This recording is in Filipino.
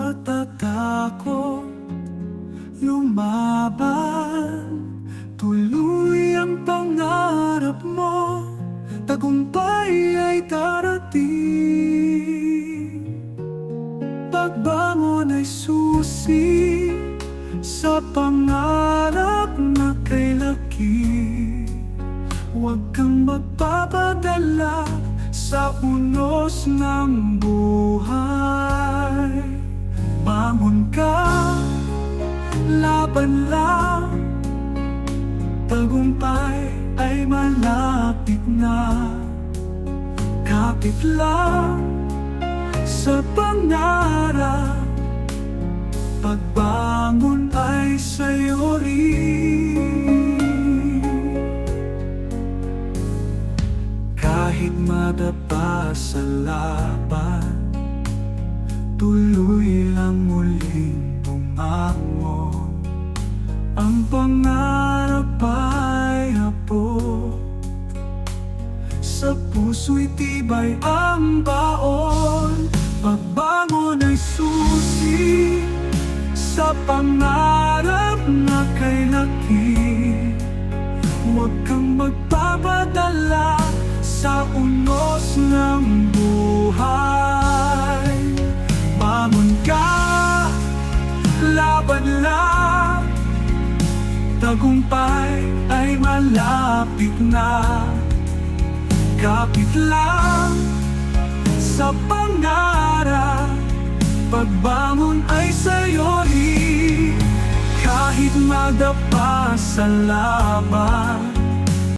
matatakot lumaban. Tuloy ang pangarap mo, tagumpay ay darating. Pagbangon ay susi sa pangarap na kay laki. Huwag kang magpapadala sa unos ng buhay. Bangon ka, laban lang, tagumpay ay malapit na. Kapit lang sa pangarap, pagbangon ay sa'yo rin. Kahit madapa sa laban, tuloy lang muling bumangon. Ang pangarap ay hapon, sa puso'y tibay ang baon. Pagbangon ay susi sa pangarap na kay laki. Huwag kang magpapadala sa unos ng buhay. Bangon ka, laban lang, tagumpay ay malapit na. Kapit lang sa pangarap, pagbangon ay sa'yo rin. Kahit madapa sa laban,